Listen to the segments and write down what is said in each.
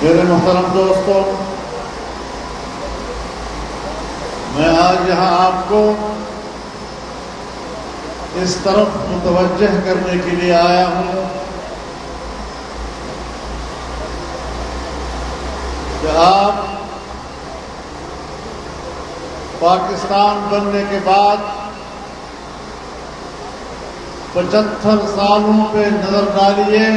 میرے محترم دوستوں، میں آج یہاں آپ کو اس طرف متوجہ کرنے کے لیے آیا ہوں کہ آپ پاکستان بننے کے بعد 75 سالوں پہ نظر ڈالیے،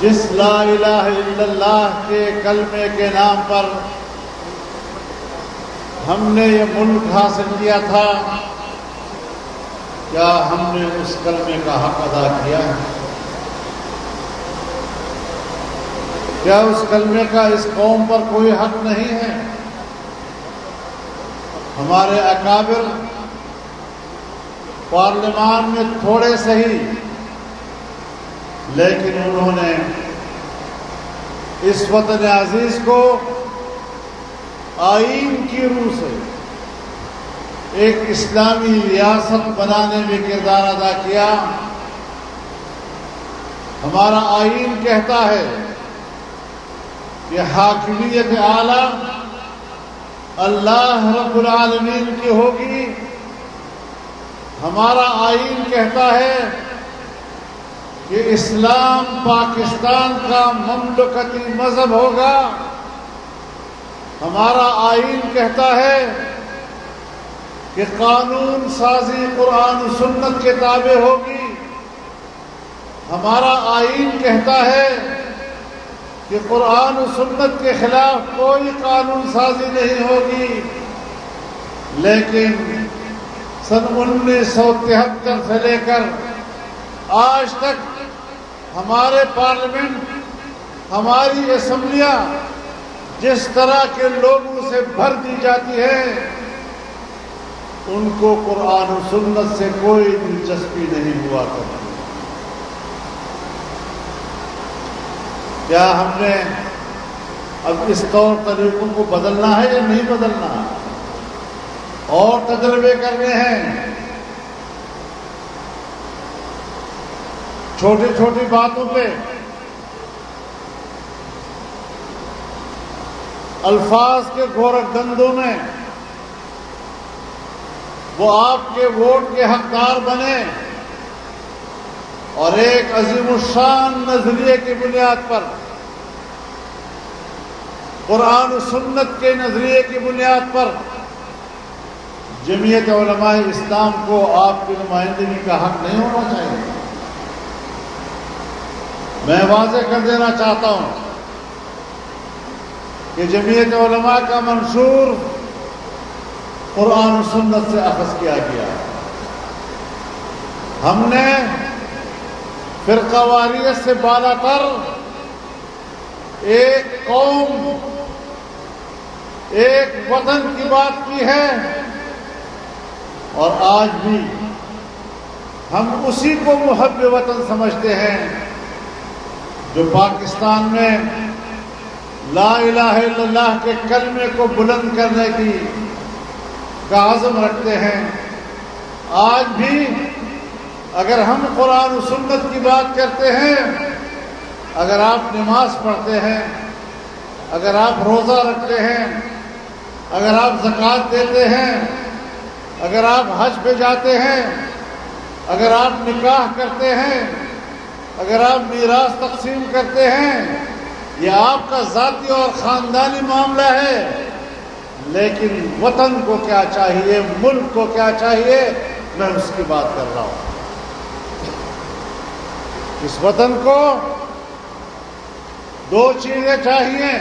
جس لا الہ الا اللہ کے کلمے کے نام پر ہم نے یہ ملک حاصل کیا تھا، کیا ہم نے اس کلمے کا حق ادا کیا ہے؟ کیا اس کلمے کا اس قوم پر کوئی حق نہیں ہے؟ ہمارے اکابر پارلیمان میں تھوڑے صحیح، لیکن انہوں نے اس وطن عزیز کو آئین کی روح سے ایک اسلامی ریاست بنانے میں کردار ادا کیا۔ ہمارا آئین کہتا ہے کہ حاکمیت اعلیٰ اللہ رب العالمین کی ہوگی۔ ہمارا آئین کہتا ہے کہ اسلام پاکستان کا مملکتی مذہب ہوگا۔ ہمارا آئین کہتا ہے کہ قانون سازی قرآن و سنت کے تابع ہوگی۔ ہمارا آئین کہتا ہے کہ قرآن و سنت کے خلاف کوئی قانون سازی نہیں ہوگی۔ لیکن سن 1973 سے لے کر آج تک ہمارے پارلیمنٹ، ہماری اسمبلیاں جس طرح کے لوگوں سے بھر دی جاتی ہے، ان کو قرآن و سنت سے کوئی دلچسپی نہیں ہوا کرتی۔ کیا ہم نے اب اس طور طریقوں کو بدلنا ہے یا نہیں بدلنا؟ اور تجربے کرنے ہیں۔ چھوٹی چھوٹی باتوں پہ الفاظ کے گورکھ گندوں میں وہ آپ کے ووٹ کے حقدار بنے، اور ایک عظیم الشان نظریے کی بنیاد پر، قرآن و سنت کے نظریے کی بنیاد پر جمعیت علماء اسلام کو آپ کی نمائندگی کا حق نہیں ہونا چاہیے۔ میں واضح کر دینا چاہتا ہوں کہ جمعیت علماء کا منشور قرآن و سنت سے اخذ کیا گیا۔ ہم نے فرقہ واریت سے بالا تر ایک قوم، ایک وطن کی بات کی ہے، اور آج بھی ہم اسی کو محب وطن سمجھتے ہیں جو پاکستان میں لا الہ الا اللہ کے کلمے کو بلند کرنے کا عزم رکھتے ہیں۔ آج بھی اگر ہم قرآن و سنت کی بات کرتے ہیں، اگر آپ نماز پڑھتے ہیں، اگر آپ روزہ رکھتے ہیں، اگر آپ زکوٰۃ دیتے ہیں، اگر آپ حج پہ جاتے ہیں، اگر آپ نکاح کرتے ہیں، اگر آپ میراث تقسیم کرتے ہیں، یہ آپ کا ذاتی اور خاندانی معاملہ ہے، لیکن وطن کو کیا چاہیے، ملک کو کیا چاہیے، میں اس کی بات کر رہا ہوں۔ اس وطن کو دو چیزیں چاہیے،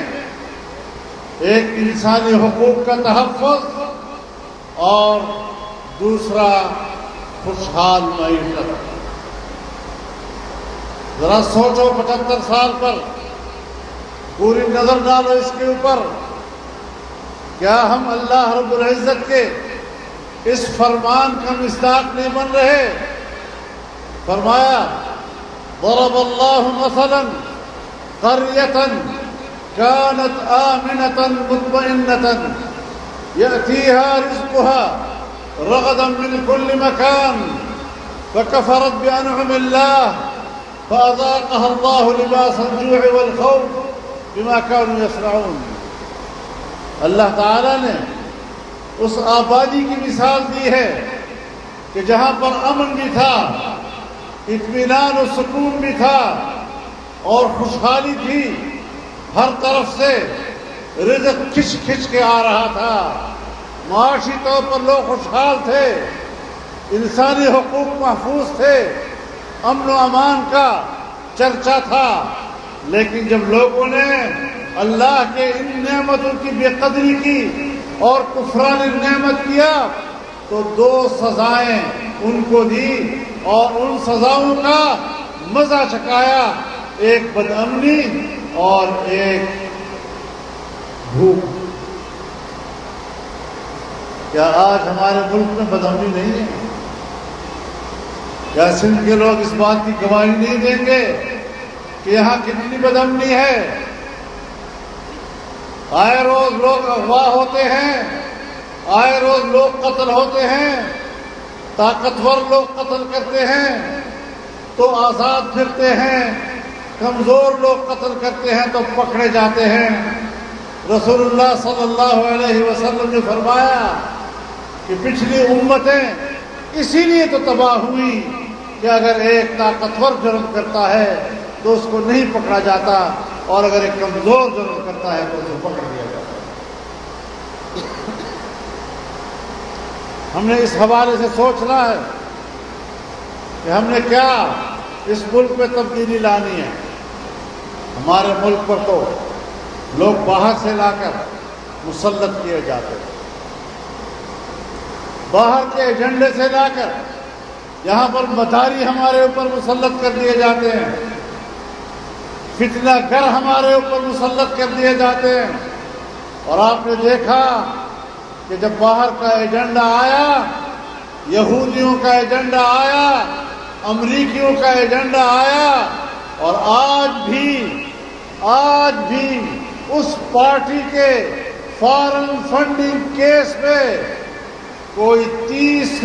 ایک انسانی حقوق کا تحفظ اور دوسرا خوشحال معیشت۔ ذرا سوچو 75 سال پر پوری نظر ڈالو اس کے اوپر، کیا ہم اللہ رب العزت کے اس فرمان کا مصداق نہیں بن رہے؟ فرمایا ضرب اللہ مثلا قرية كانت آمنة مطمئنة يأتيها رزقها رغدا من كل مكان فكفرت بأنعم الله فأذاقها الله لباس الجوع والخوف بما كانوا يصنعون. اللہ تعالیٰ نے اس آبادی کی مثال دی ہے کہ جہاں پر امن بھی تھا، اطمینان و سکون بھی تھا اور خوشحالی تھی، ہر طرف سے رزق کھچ کھچ کے آ رہا تھا، معاشی طور پر لوگ خوشحال تھے، انسانی حقوق محفوظ تھے، امن و امان کا چرچا تھا. لیکن جب لوگوں نے اللہ کے ان نعمتوں کی بے قدری کی اور کفران نعمت کیا تو دو سزائیں ان کو دی اور ان سزاؤں کا مزہ چکھایا، ایک بدامنی اور ایک بھوک. کیا آج ہمارے ملک میں بدامنی نہیں ہے؟ کیا سندھ کے لوگ اس بات کی گواہی نہیں دیں گے کہ یہاں کتنی بدامنی ہے؟ آئے روز لوگ اغوا ہوتے ہیں، آئے روز لوگ قتل ہوتے ہیں، طاقتور لوگ قتل کرتے ہیں تو آزاد پھرتے ہیں، کمزور لوگ قتل کرتے ہیں تو پکڑے جاتے ہیں. رسول اللہ صلی اللہ علیہ وسلم نے فرمایا کہ پچھلی امتیں اسی لیے تو تباہ ہوئی کہ اگر ایک طاقتور جرم کرتا ہے تو اس کو نہیں پکڑا جاتا اور اگر ایک کمزور جرم کرتا ہے تو اسے پکڑ لیا جاتا. ہم نے اس حوالے سے سوچنا ہے کہ ہم نے کیا اس ملک میں تبدیلی لانی ہے. ہمارے ملک پر تو لوگ باہر سے لا کر مسلط کیے جاتے ہیں، باہر کے ایجنڈے سے لا کر یہاں پر مداری ہمارے اوپر مسلط کر دیے جاتے ہیں، فتنہ گر ہمارے اوپر مسلط کر دیے جاتے ہیں. اور آپ نے دیکھا کہ جب باہر کا ایجنڈا آیا، یہودیوں کا ایجنڈا آیا، امریکیوں کا ایجنڈا آیا، اور آج بھی اس پارٹی کے فارن فنڈنگ کیس میں کوئی $30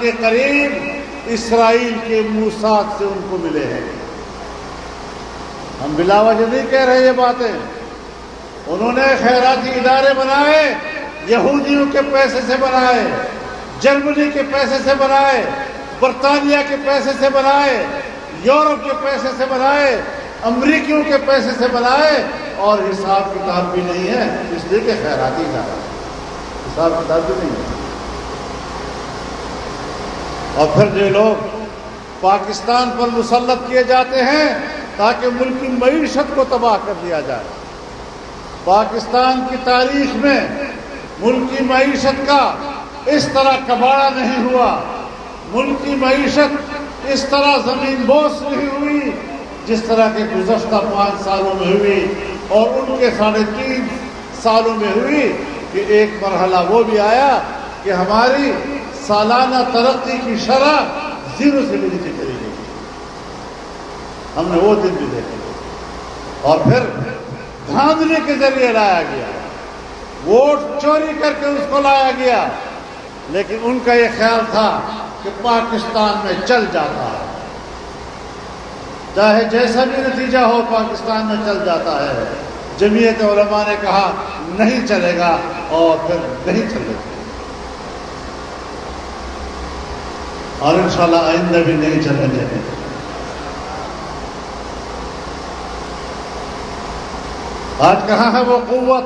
کے قریب اسرائیل کے موساد سے ان کو ملے ہیں. ہم بلا وجہ نہیں کہہ رہے یہ باتیں. انہوں نے خیراتی ادارے بنائے، یہودیوں کے پیسے سے بنائے، جرمنی کے پیسے سے بنائے، برطانیہ کے پیسے سے بنائے، یورپ کے پیسے سے بنائے، امریکیوں کے پیسے سے بنائے، اور حساب کتاب بھی نہیں ہے، اس لیے کہ خیراتی ادارہ حساب کتاب بھی نہیں ہے. اور پھر جو لوگ پاکستان پر مسلط کیے جاتے ہیں تاکہ ملک کی معیشت کو تباہ کر دیا جائے. پاکستان کی تاریخ میں ملک کی معیشت کا اس طرح کباڑا نہیں ہوا، ملک کی معیشت اس طرح زمین بوس نہیں ہوئی جس طرح کے گزشتہ 5 سالوں میں ہوئی، اور ان کے 3.5 سالوں میں ہوئی کہ ایک مرحلہ وہ بھی آیا کہ ہماری سالانہ ترقی کی شرح 0 سے بھی نیچے چلی گئی. ہم نے وہ دن بھی دیکھے. اور پھر دھاندلی کے ذریعے لایا گیا، ووٹ چوری کر کے اس کو لایا گیا، لیکن ان کا یہ خیال تھا کہ پاکستان میں چل جاتا ہے، چاہے جیسا بھی نتیجہ ہو پاکستان میں چل جاتا ہے. جمعیت علماء نے کہا نہیں چلے گا، اور پھر نہیں چلے گا، اور انشاءاللہ آئندہ بھی نہیں چلنے دیں گے. آج کہاں ہے وہ قوت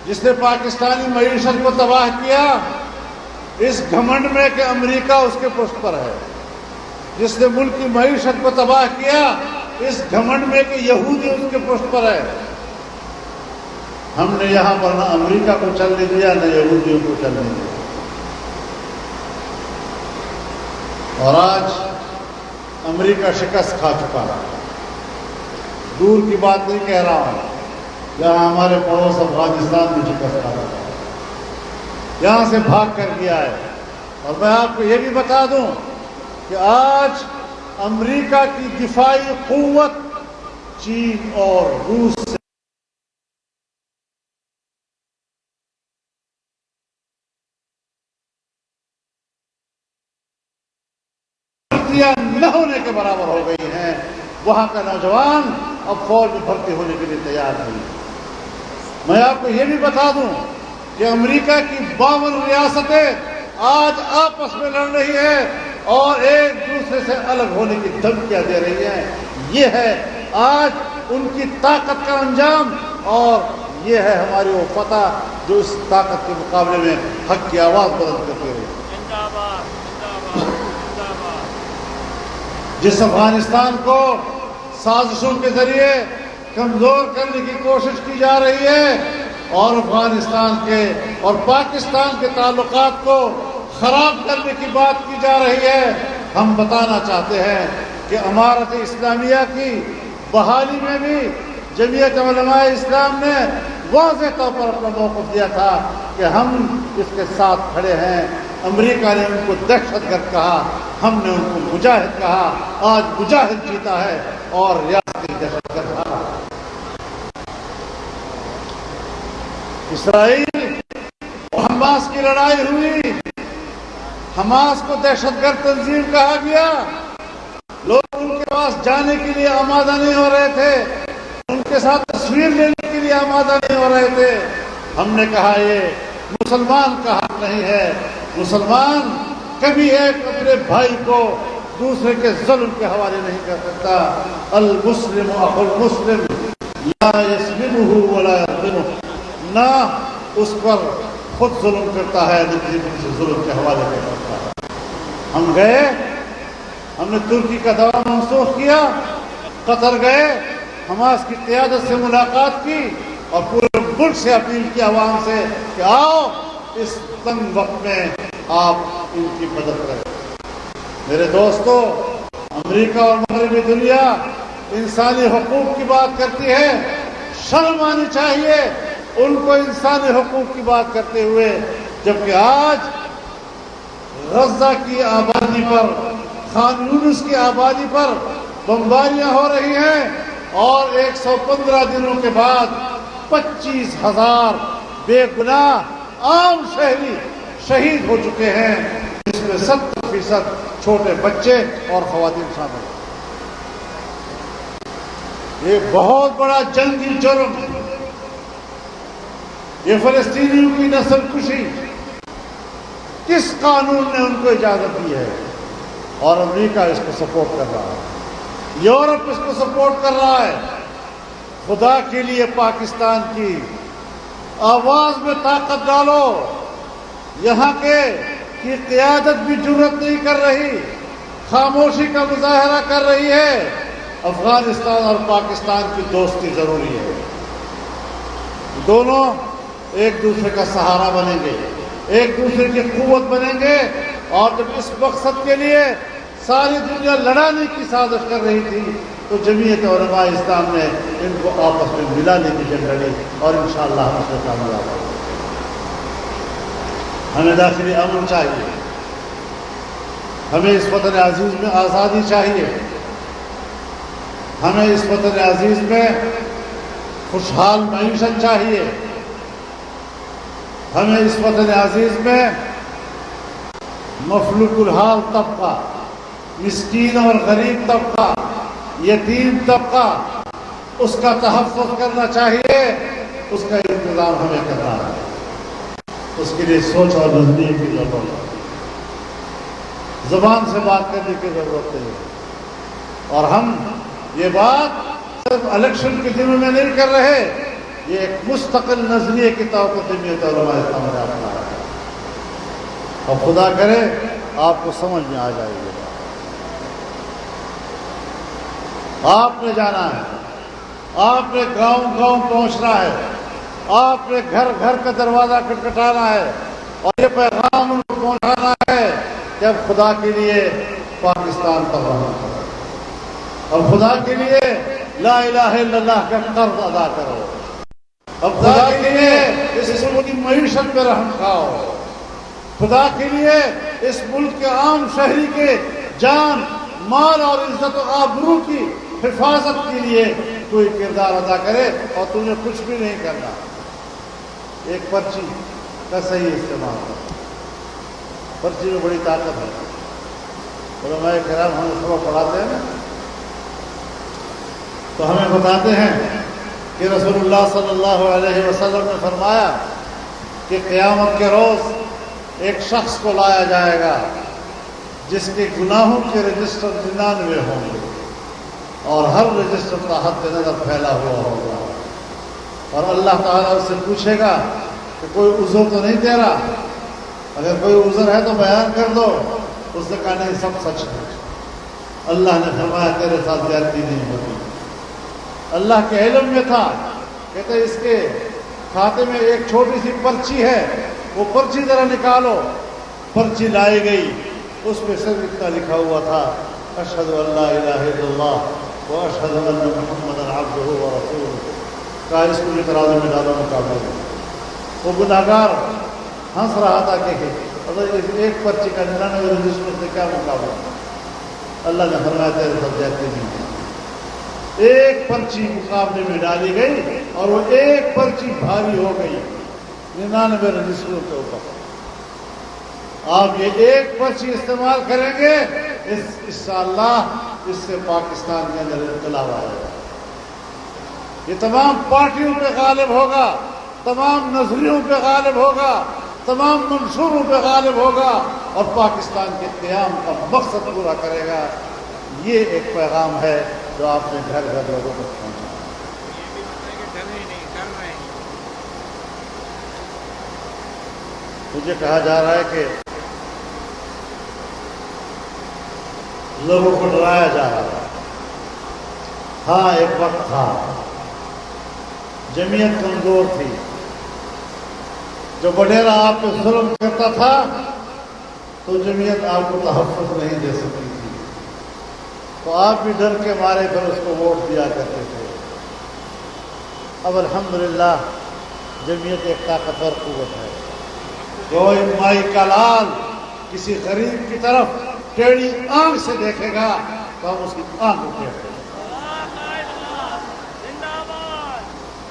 جس نے پاکستانی معیشت کو تباہ کیا؟ اس گھمنڈ میں کہ امریکہ اس کے پشت پر ہے. جس نے ملک کی معیشت کو تباہ کیا اس گھمنڈ میں کہ یہودی اس کے پشت پر ہے. ہم نے یہاں پر نہ امریکہ کو چلنے دیا نہ یہودیوں کو چلنے دیا. اور آج امریکہ شکست کھا چکا ہے. دور کی بات نہیں کہہ رہا ہوں، جہاں ہمارے پڑوس افغانستان میں شکست کھا چکا ہے، یہاں سے بھاگ کر گیا ہے. اور میں آپ کو یہ بھی بتا دوں کہ آج امریکہ کی دفاعی قوت چین اور روس سے نہ کے برابر ہو گئی ہیں. وہاں کا نوجوان اب فوج میں بھرتی ہونے کے لیے تیار نہیں. میں آپ کو یہ بھی بتا دوں کہ امریکہ کی 52 ریاستیں آج آپس میں لڑ رہی ہیں اور ایک دوسرے سے الگ ہونے کی دھمکیاں دے رہی ہیں. یہ ہے آج ان کی طاقت کا انجام، اور یہ ہے ہماری وہ فتح جو اس طاقت کے مقابلے میں حق کی آواز بلند کرتے رہے. جس افغانستان کو سازشوں کے ذریعے کمزور کرنے کی کوشش کی جا رہی ہے اور افغانستان کے اور پاکستان کے تعلقات کو خراب کرنے کی بات کی جا رہی ہے، ہم بتانا چاہتے ہیں کہ امارت اسلامیہ کی بحالی میں بھی جمعیت علماء اسلام نے واضح طور پر اپنا موقف دیا تھا کہ ہم اس کے ساتھ کھڑے ہیں. امریکہ نے ان کو دہشت گرد کہا، ہم نے ان کو مجاہد کہا. آج مجاہد جیتا ہے اور ریاستی دہشت گرد ہارا. اسرائیل اور حماس کی لڑائی ہوئی، حماس کو دہشت گرد تنظیم کہا گیا. لوگ ان کے پاس جانے کے لیے آمادہ نہیں ہو رہے تھے، ان کے ساتھ تصویر لینے کے لیے آمادہ نہیں ہو رہے تھے. ہم نے کہا یہ مسلمان کا حق نہیں ہے. مسلمان کبھی ایک اپنے بھائی کو دوسرے کے ظلم کے حوالے نہیں کر سکتا. المسلم اخو المسلم لا یسلمہ ولا یظلمہ. نہ اس پر خود ظلم کرتا ہے نہ کسی سے ظلم کے حوالے کر سکتا ہے. ہم گئے، ہم نے ترکی کا دورہ منسوخ کیا، قطر گئے، حماس کی قیادت سے ملاقات کی اور پورے ملک سے اپیل کی عوام سے کہ آؤ اس تنگ وقت میں آپ ان کی مدد کریں. میرے دوستو، امریکہ اور مغربی دنیا انسانی حقوق کی بات کرتی ہے. شرم آنی چاہیے ان کو انسانی حقوق کی بات کرتے ہوئے، جبکہ آج غزہ کی آبادی پر، خان یونس کی آبادی پر بمباریاں ہو رہی ہیں اور 115 دنوں کے بعد 25,000 بے گناہ عام شہری شہید ہو چکے ہیں، جس میں 70% چھوٹے بچے اور خواتین شامل ہیں. یہ بہت بڑا جنگی جرم، یہ فلسطینیوں کی نسل کشی کس قانون نے ان کو اجازت دی ہے؟ اور امریکہ اس کو سپورٹ کر رہا ہے، یورپ اس کو سپورٹ کر رہا ہے. خدا کے لیے پاکستان کی آواز میں طاقت ڈالو. یہاں کی قیادت بھی جرأت نہیں کر رہی، خاموشی کا مظاہرہ کر رہی ہے. افغانستان اور پاکستان کی دوستی ضروری ہے. دونوں ایک دوسرے کا سہارا بنیں گے، ایک دوسرے کی قوت بنیں گے. اور جب اس مقصد کے لیے ساری دنیا لڑانے کی سازش کر رہی تھی تو جمعیت علماء اسلام نے ان کو آپس میں ملانے کی جنگ لڑی اور انشاءاللہ ہم اس میں کامیاب ہوں گے. ہمیں داخلی امن چاہیے، ہمیں اس وطن عزیز میں آزادی چاہیے، ہمیں اس وطن عزیز میں خوشحال معیشت چاہیے، ہمیں اس وطن عزیز میں مفلوک الحال طبقہ، مسکین اور غریب طبقہ، یتیم طبقہ، اس کا تحفظ کرنا چاہیے. اس کا انتظام ہمیں کرنا ہے. اس کے لیے سوچ اور نظریے کی ضرورت ہے، زبان سے بات کرنے کی ضرورت ہے. اور ہم یہ بات صرف الیکشن کے دنوں میں نہیں کر رہے، یہ ایک مستقل نظریے کی طور پر جمعیت علماء اسلام نے اپنا ہے. اور خدا کرے آپ کو سمجھ میں آ جائے گی. آپ نے جانا ہے، آپ نے گاؤں گاؤں پہنچنا ہے، آپ نے گھر گھر کا دروازہ کھٹکھٹانا ہے اور یہ پیغام ان کو پہنچانا ہے کہ اب خدا کے لیے پاکستان پر رہو، اب خدا کے لیے لا الہ الا اللہ کا قرض ادا کرو، اب خدا کے لیے اس ملک کی معیشت پہ رحم کھاؤ، خدا کے لیے اس ملک کے عام شہری کے جان، مال اور عزت و آبرو کی حفاظت کے لیے کوئی کردار ادا کرے. اور تمہیں کچھ بھی نہیں کرنا، ایک پرچی کا صحیح استعمال کرو. پرچی میں بڑی طاقت ہے. علماء کرام ہمیں سبق پڑھاتے ہیں نا، تو ہمیں بتاتے ہیں کہ رسول اللہ صلی اللہ علیہ وسلم نے فرمایا کہ قیامت کے روز ایک شخص کو لایا جائے گا جس کے گناہوں کے رجسٹر 99 ہوں گے اور ہر رجسٹر کا حد نظر پھیلا ہوا ہوگا، اور اللہ تعالیٰ اس سے پوچھے گا کہ کوئی عذر تو نہیں تیرا، اگر کوئی عذر ہے تو بیان کر دو۔ اس نے کہا نہیں، سب سچ ہے۔ اللہ نے فرمایا تیرے ساتھ زیادتی نہیں ہوتی۔ اللہ کے علم میں تھا، کہتے اس کے کھاتے میں ایک چھوٹی سی پرچی ہے، وہ پرچی ذرا نکالو۔ پرچی لائی گئی، اس پہ صرف اتنا لکھا ہوا تھا اشہد ان لا الہ الا اللہ و اشہد ان محمدا عبدہ و رسولہ۔ کہا اس کو بھی ترازو میں ڈالو، مقابلہ۔ وہ گناہگار ہنس رہا تھا کہ ایک پرچی کا 99 رجسٹر سے کیا مقابلہ۔ اللہ نے فرمایا تیرے ساتھ زیادتی نہیں ہے۔ ایک پرچی مقابلے میں ڈالی گئی اور وہ ایک پرچی بھاری ہو گئی 99 رجسٹروں کے اوپر۔ آپ یہ ایک پرچی استعمال کریں گے، انشاءاللہ اس سے پاکستان کے اندر انقلاب آئے گا۔ یہ تمام پارٹیوں پہ غالب ہوگا، تمام نظریوں پہ غالب ہوگا، تمام منصوروں پہ غالب ہوگا اور پاکستان کے قیام کا مقصد پورا کرے گا۔ یہ ایک پیغام ہے جو آپ نے گھر گھر لوگوں کو پہنچایا۔ مجھے کہا جا رہا ہے کہ لوگوں کو ڈرایا جا رہا ہے۔ ہاں، ایک وقت تھا جمعیت کمزور تھی، جو وڈیرا آپ پہ ظلم کرتا تھا تو جمعیت آپ کو تحفظ نہیں دے سکتی تھی، تو آپ بھی ڈر کے مارے پھر اس کو ووٹ دیا کرتے تھے۔ اب الحمدللہ جمعیت ایک طاقتور قوت ہے۔ کوئی مائی کا لال کسی غریب کی طرف ٹیڑھی آنکھ سے دیکھے گا تو ہم اس کی آنکھ اٹھائیں گے۔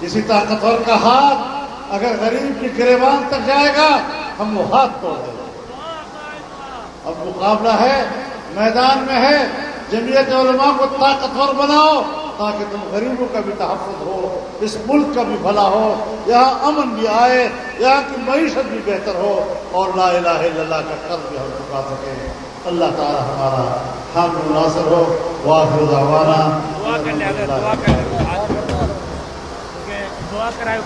کسی طاقتور کا ہاتھ اگر غریب کی گریبان تک جائے گا ہم وہ ہاتھ توڑ دیں گے۔ اب مقابلہ ہے، میدان میں ہے، جمعیت علماء کو طاقتور بناؤ تاکہ تم غریبوں کا بھی تحفظ ہو، اس ملک کا بھی بھلا ہو، یہاں امن بھی آئے، یہاں کی معیشت بھی بہتر ہو اور لا الہ الا اللہ کا قرض بھی ہم چکا سکیں۔ اللہ تعالی ہمارا حامی ناصر ہو۔ وآخر دعوانا دعا کرائے